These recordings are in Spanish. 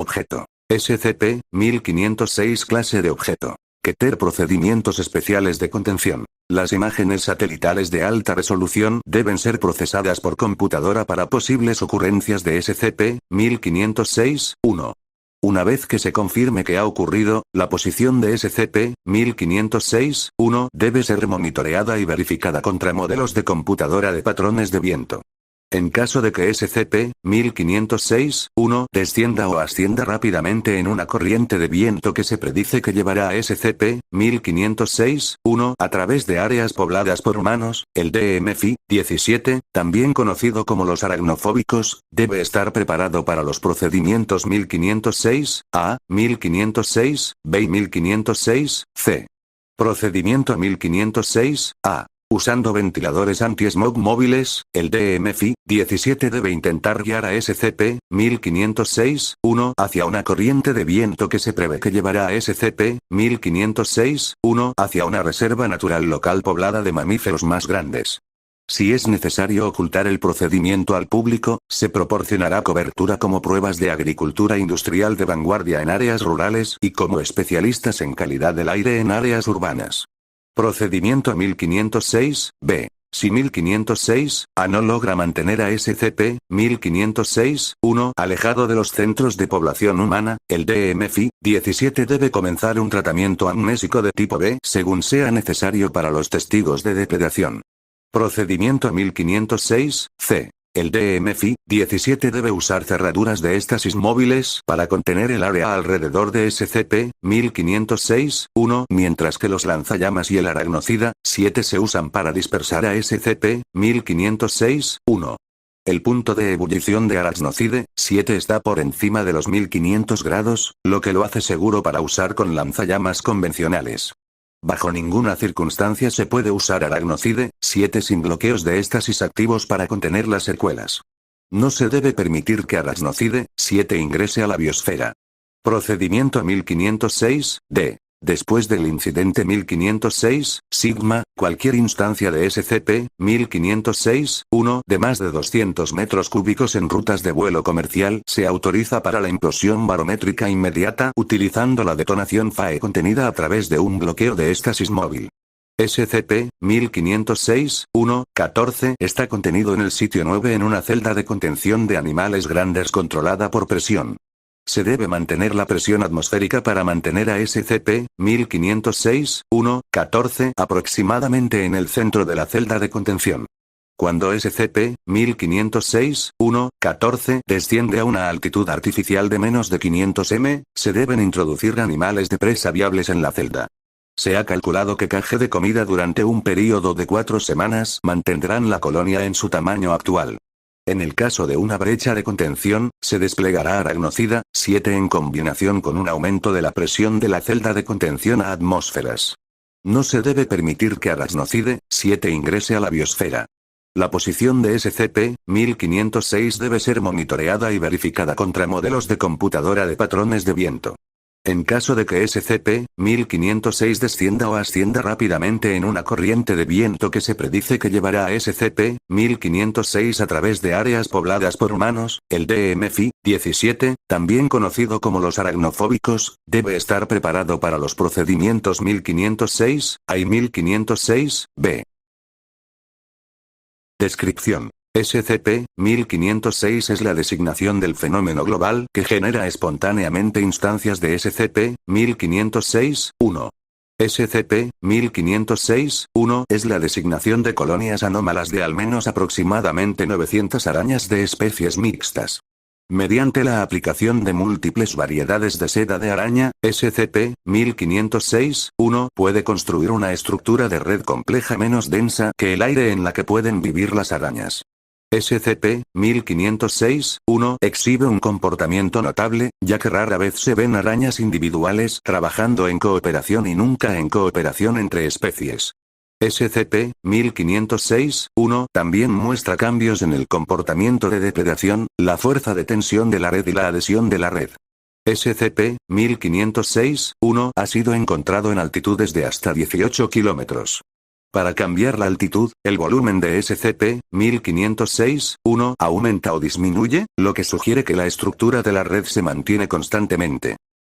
Objeto. SCP-1506 Clase de objeto. Keter Procedimientos especiales de contención. Las imágenes satelitales de alta resolución deben ser procesadas por computadora para posibles ocurrencias de SCP-1506-1. Una vez que se confirme que ha ocurrido, la posición de SCP-1506-1 debe ser monitoreada y verificada contra modelos de computadora de patrones de viento. En caso de que SCP-1506-1 descienda o ascienda rápidamente en una corriente de viento que se predice que llevará a SCP-1506-1 a través de áreas pobladas por humanos, el DMFI-17, también conocido como los aracnofóbicos, debe estar preparado para los procedimientos 1506-A, 1506-B y 1506-C. Procedimiento 1506-A. Usando ventiladores anti-smog móviles, el DMFI-17 debe intentar guiar a SCP-1506-1 hacia una corriente de viento que se prevé que llevará a SCP-1506-1 hacia una reserva natural local poblada de mamíferos más grandes. Si es necesario ocultar el procedimiento al público, se proporcionará cobertura como pruebas de agricultura industrial de vanguardia en áreas rurales y como especialistas en calidad del aire en áreas urbanas. Procedimiento 1506-B. Si 1506-A no logra mantener a SCP-1506-1 alejado de los centros de población humana, el DMFI-17 debe comenzar un tratamiento amnésico de tipo B según sea necesario para los testigos de depredación. Procedimiento 1506-C. El DMFI-17 debe usar cerraduras de éstasis móviles para contener el área alrededor de SCP-1506-1, mientras que los lanzallamas y el aracnocida-7 se usan para dispersar a SCP-1506-1. El punto de ebullición de aracnocide-7 está por encima de los 1500 grados, lo que lo hace seguro para usar con lanzallamas convencionales. Bajo ninguna circunstancia se puede usar aracnocide-7 sin bloqueos de éstasis activos para contener las secuelas. No se debe permitir que aracnocide-7 ingrese a la biosfera. Procedimiento 1506-D. Después del incidente 1506, Sigma, cualquier instancia de SCP-1506-1 de más de 200 metros cúbicos en rutas de vuelo comercial se autoriza para la implosión barométrica inmediata utilizando la detonación FAE contenida a través de un bloqueo de éstasis móvil. SCP-1506-1-14 está contenido en el sitio 9 en una celda de contención de animales grandes controlada por presión. Se debe mantener la presión atmosférica para mantener a SCP-1506-1-14 aproximadamente en el centro de la celda de contención. Cuando SCP-1506-1-14 desciende a una altitud artificial de menos de 500 m, se deben introducir animales de presa viables en la celda. Se ha calculado que caje de comida durante un período de 4 semanas mantendrán la colonia en su tamaño actual. En el caso de una brecha de contención, se desplegará aracnocida-7 en combinación con un aumento de la presión de la celda de contención a atmósferas. No se debe permitir que aracnocide-7 ingrese a la biosfera. La posición de SCP-1506 debe ser monitoreada y verificada contra modelos de computadora de patrones de viento. En caso de que SCP-1506 descienda o ascienda rápidamente en una corriente de viento que se predice que llevará a SCP-1506 a través de áreas pobladas por humanos, el DMFI-17, también conocido como los aracnofóbicos, debe estar preparado para los procedimientos 1506-A y 1506-B. Descripción. SCP-1506 es la designación del fenómeno global que genera espontáneamente instancias de SCP-1506-1. SCP-1506-1 es la designación de colonias anómalas de al menos aproximadamente 900 arañas de especies mixtas. Mediante la aplicación de múltiples variedades de seda de araña, SCP-1506-1 puede construir una estructura de red compleja menos densa que el aire en la que pueden vivir las arañas. SCP-1506-1 exhibe un comportamiento notable, ya que rara vez se ven arañas individuales trabajando en cooperación y nunca en cooperación entre especies. SCP-1506-1 también muestra cambios en el comportamiento de depredación, la fuerza de tensión de la red y la adhesión de la red. SCP-1506-1 ha sido encontrado en altitudes de hasta 18 kilómetros. Para cambiar la altitud, el volumen de SCP-1506-1 aumenta o disminuye, lo que sugiere que la estructura de la red se mantiene constantemente.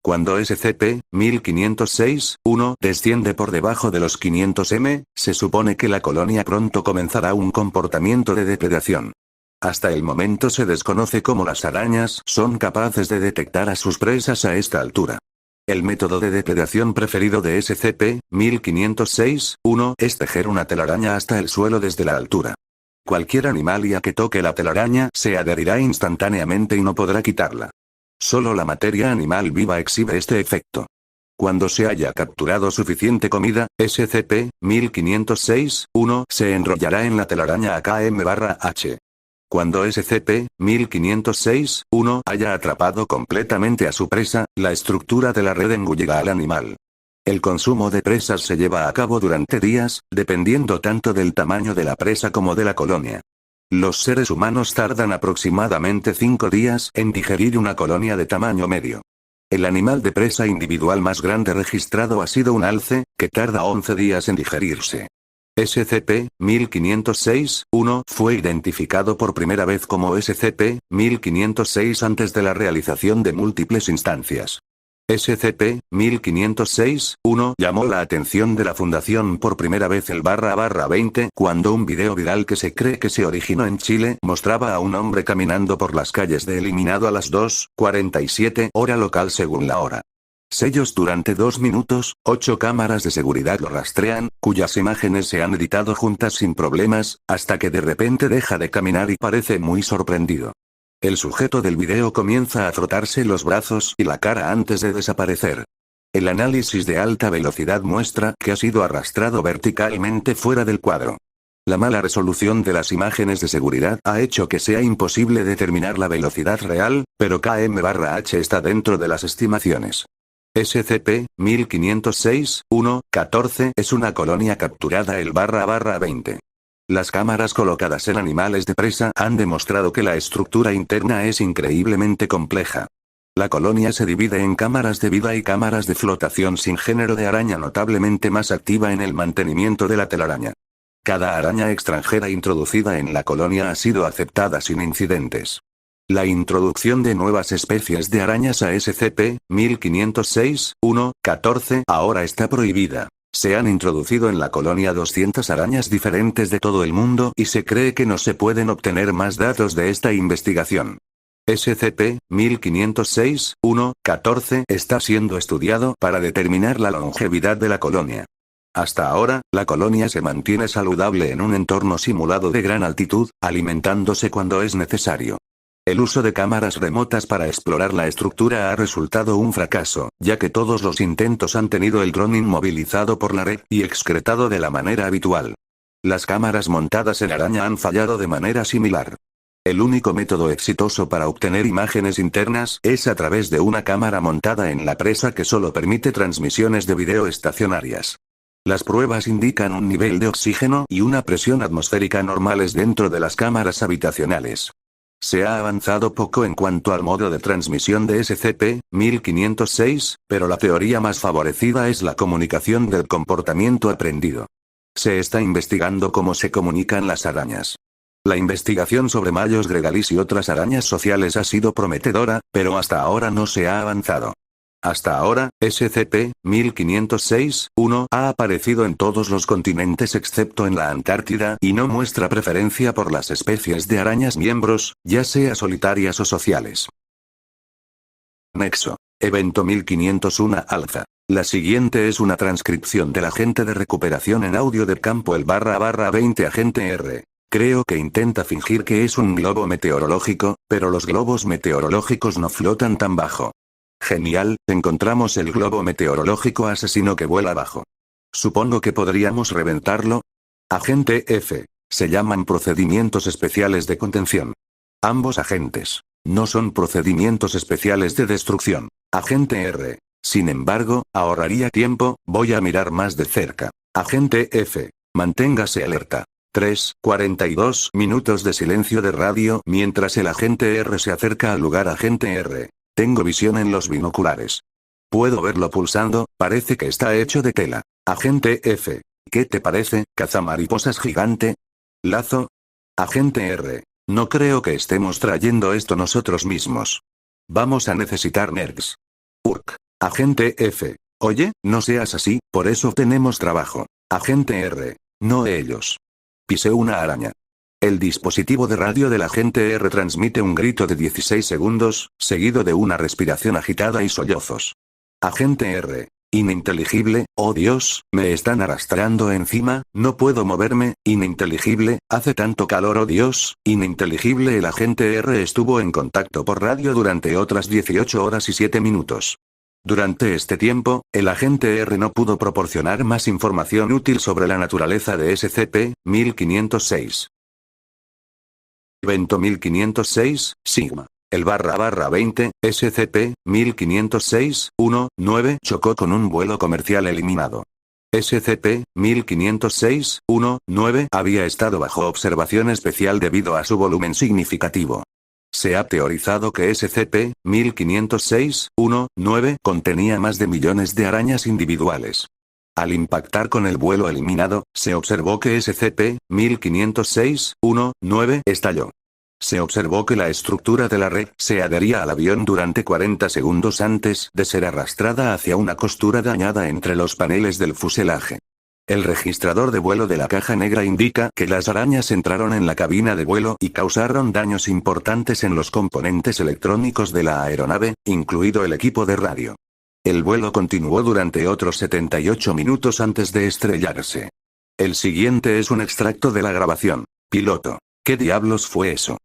Cuando SCP-1506-1 desciende por debajo de los 500 m, se supone que la colonia pronto comenzará un comportamiento de depredación. Hasta el momento se desconoce cómo las arañas son capaces de detectar a sus presas a esta altura. El método de depredación preferido de SCP-1506-1 es tejer una telaraña hasta el suelo desde la altura. Cualquier animalia que toque la telaraña se adherirá instantáneamente y no podrá quitarla. Solo la materia animal viva exhibe este efecto. Cuando se haya capturado suficiente comida, SCP-1506-1 se enrollará en la telaraña AKM/H. Cuando SCP-1506-1 haya atrapado completamente a su presa, la estructura de la red engullirá al animal. El consumo de presas se lleva a cabo durante días, dependiendo tanto del tamaño de la presa como de la colonia. Los seres humanos tardan aproximadamente 5 días en digerir una colonia de tamaño medio. El animal de presa individual más grande registrado ha sido un alce, que tarda 11 días en digerirse. SCP-1506-1 fue identificado por primera vez como SCP-1506 antes de la realización de múltiples instancias. SCP-1506-1 llamó la atención de la Fundación por primera vez el /20 cuando un video viral que se cree que se originó en Chile mostraba a un hombre caminando por las calles de Eliminado a las 2:47 hora local según la hora. Sellos durante 2 minutos, 8 cámaras de seguridad lo rastrean, cuyas imágenes se han editado juntas sin problemas, hasta que de repente deja de caminar y parece muy sorprendido. El sujeto del video comienza a frotarse los brazos y la cara antes de desaparecer. El análisis de alta velocidad muestra que ha sido arrastrado verticalmente fuera del cuadro. La mala resolución de las imágenes de seguridad ha hecho que sea imposible determinar la velocidad real, pero KM/H está dentro de las estimaciones. SCP-1506-1-14 es una colonia capturada el /20. Las cámaras colocadas en animales de presa han demostrado que la estructura interna es increíblemente compleja. La colonia se divide en cámaras de vida y cámaras de flotación sin género de araña notablemente más activa en el mantenimiento de la telaraña. Cada araña extranjera introducida en la colonia ha sido aceptada sin incidentes. La introducción de nuevas especies de arañas a SCP-1506-1-14 ahora está prohibida. Se han introducido en la colonia 200 arañas diferentes de todo el mundo y se cree que no se pueden obtener más datos de esta investigación. SCP-1506-1-14 está siendo estudiado para determinar la longevidad de la colonia. Hasta ahora, la colonia se mantiene saludable en un entorno simulado de gran altitud, alimentándose cuando es necesario. El uso de cámaras remotas para explorar la estructura ha resultado un fracaso, ya que todos los intentos han tenido el dron inmovilizado por la red y excretado de la manera habitual. Las cámaras montadas en araña han fallado de manera similar. El único método exitoso para obtener imágenes internas es a través de una cámara montada en la presa que solo permite transmisiones de video estacionarias. Las pruebas indican un nivel de oxígeno y una presión atmosférica normales dentro de las cámaras habitacionales. Se ha avanzado poco en cuanto al modo de transmisión de SCP-1506, pero la teoría más favorecida es la comunicación del comportamiento aprendido. Se está investigando cómo se comunican las arañas. La investigación sobre Mayos gregalis y otras arañas sociales ha sido prometedora, pero hasta ahora no se ha avanzado. Hasta ahora, SCP-1506-1 ha aparecido en todos los continentes excepto en la Antártida y no muestra preferencia por las especies de arañas miembros, ya sea solitarias o sociales. Nexo. Evento 1501 Alza. La siguiente es una transcripción del agente de recuperación en audio del campo el /20 agente R. Creo que intenta fingir que es un globo meteorológico, pero los globos meteorológicos no flotan tan bajo. Genial, encontramos el globo meteorológico asesino que vuela bajo. Supongo que podríamos reventarlo. Agente F. Se llaman procedimientos especiales de contención. Ambos agentes. No son procedimientos especiales de destrucción. Agente R. Sin embargo, ahorraría tiempo, voy a mirar más de cerca. Agente F. Manténgase alerta. 42 minutos de silencio de radio mientras el agente R se acerca al lugar. Agente R. Tengo visión en los binoculares. Puedo verlo pulsando, parece que está hecho de tela. Agente F. ¿Qué te parece, cazamariposas gigante? Lazo. Agente R. No creo que estemos trayendo esto nosotros mismos. Vamos a necesitar nerds. Urk. Agente F. Oye, no seas así, por eso tenemos trabajo. Agente R. No ellos. Pisé una araña. El dispositivo de radio del agente R transmite un grito de 16 segundos, seguido de una respiración agitada y sollozos. Agente R. Ininteligible, oh Dios, me están arrastrando encima, no puedo moverme, ininteligible, hace tanto calor, oh Dios, ininteligible. El agente R estuvo en contacto por radio durante otras 18 horas y 7 minutos. Durante este tiempo, el agente R no pudo proporcionar más información útil sobre la naturaleza de SCP-1506. Evento 1506, Sigma. El /20, SCP-1506-19 chocó con un vuelo comercial eliminado. SCP-1506-19 había estado bajo observación especial debido a su volumen significativo. Se ha teorizado que SCP-1506-19 contenía más de millones de arañas individuales. Al impactar con el vuelo eliminado, se observó que SCP-1506-19 estalló. Se observó que la estructura de la red se adhería al avión durante 40 segundos antes de ser arrastrada hacia una costura dañada entre los paneles del fuselaje. El registrador de vuelo de la caja negra indica que las arañas entraron en la cabina de vuelo y causaron daños importantes en los componentes electrónicos de la aeronave, incluido el equipo de radio. El vuelo continuó durante otros 78 minutos antes de estrellarse. El siguiente es un extracto de la grabación. Piloto. ¿Qué diablos fue eso?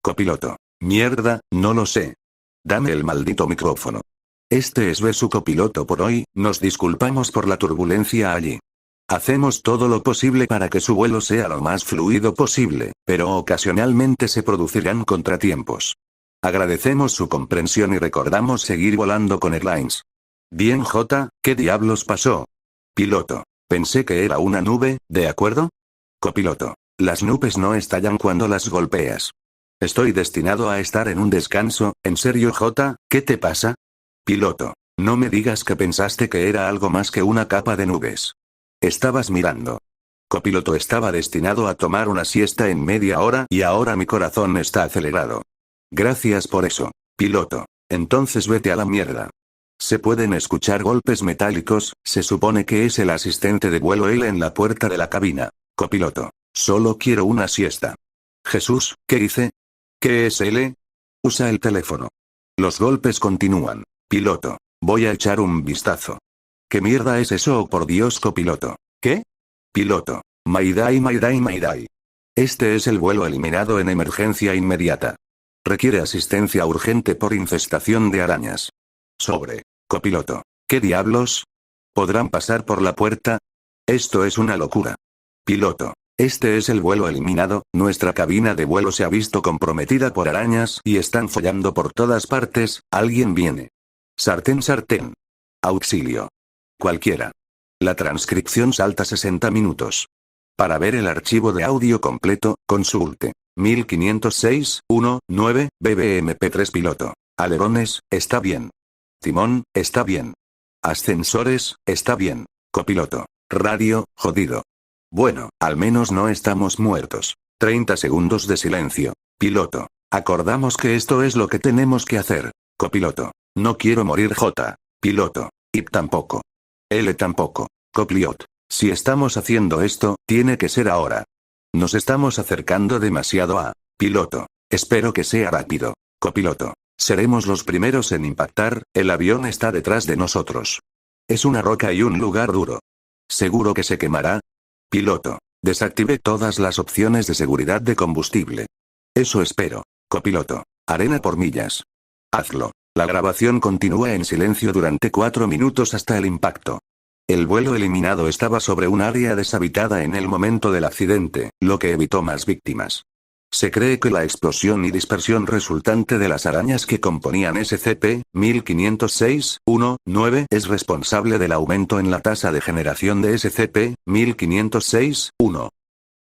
Copiloto. Mierda, no lo sé. Dame el maldito micrófono. Este es su copiloto por hoy, nos disculpamos por la turbulencia allí. Hacemos todo lo posible para que su vuelo sea lo más fluido posible, pero ocasionalmente se producirán contratiempos. Agradecemos su comprensión y recordamos seguir volando con Airlines. Bien J, ¿qué diablos pasó? Piloto. Pensé que era una nube, ¿de acuerdo? Copiloto. Las nubes no estallan cuando las golpeas. Estoy destinado a estar en un descanso, ¿en serio J, qué te pasa? Piloto. No me digas que pensaste que era algo más que una capa de nubes. Estabas mirando. Copiloto. Estaba destinado a tomar una siesta en media hora y ahora mi corazón está acelerado. Gracias por eso. Piloto. Entonces vete a la mierda. Se pueden escuchar golpes metálicos, se supone que es el asistente de vuelo L en la puerta de la cabina. Copiloto. Solo quiero una siesta. Jesús, ¿qué hice? ¿Qué es L? Usa el teléfono. Los golpes continúan. Piloto. Voy a echar un vistazo. ¿Qué mierda es eso? Oh, por Dios, copiloto. ¿Qué? Piloto. Mayday, Mayday, Mayday. Este es el vuelo eliminado en emergencia inmediata. Requiere asistencia urgente por infestación de arañas. Sobre. Copiloto. ¿Qué diablos? ¿Podrán pasar por la puerta? Esto es una locura. Piloto. Este es el vuelo eliminado, nuestra cabina de vuelo se ha visto comprometida por arañas y están follando por todas partes, alguien viene. Sartén, sartén. Auxilio. Cualquiera. La transcripción salta 60 minutos. Para ver el archivo de audio completo, consulte. 1506-19, BBMP3 piloto. Alerones, está bien. Timón, está bien. Ascensores, está bien. Copiloto. Radio, jodido. Bueno, al menos no estamos muertos. 30 segundos de silencio. Piloto. Acordamos que esto es lo que tenemos que hacer. Copiloto. No quiero morir J. Piloto. Y tampoco. L tampoco. Copiloto. Si estamos haciendo esto, tiene que ser ahora. Nos estamos acercando demasiado a. Piloto. Espero que sea rápido. Copiloto. Seremos los primeros en impactar, el avión está detrás de nosotros. Es una roca y un lugar duro. ¿Seguro que se quemará? Piloto. Desactive todas las opciones de seguridad de combustible. Eso espero. Copiloto. Arena por millas. Hazlo. La grabación continúa en silencio durante 4 minutos hasta el impacto. El vuelo eliminado estaba sobre un área deshabitada en el momento del accidente, lo que evitó más víctimas. Se cree que la explosión y dispersión resultante de las arañas que componían SCP-1506-19 es responsable del aumento en la tasa de generación de SCP-1506-1.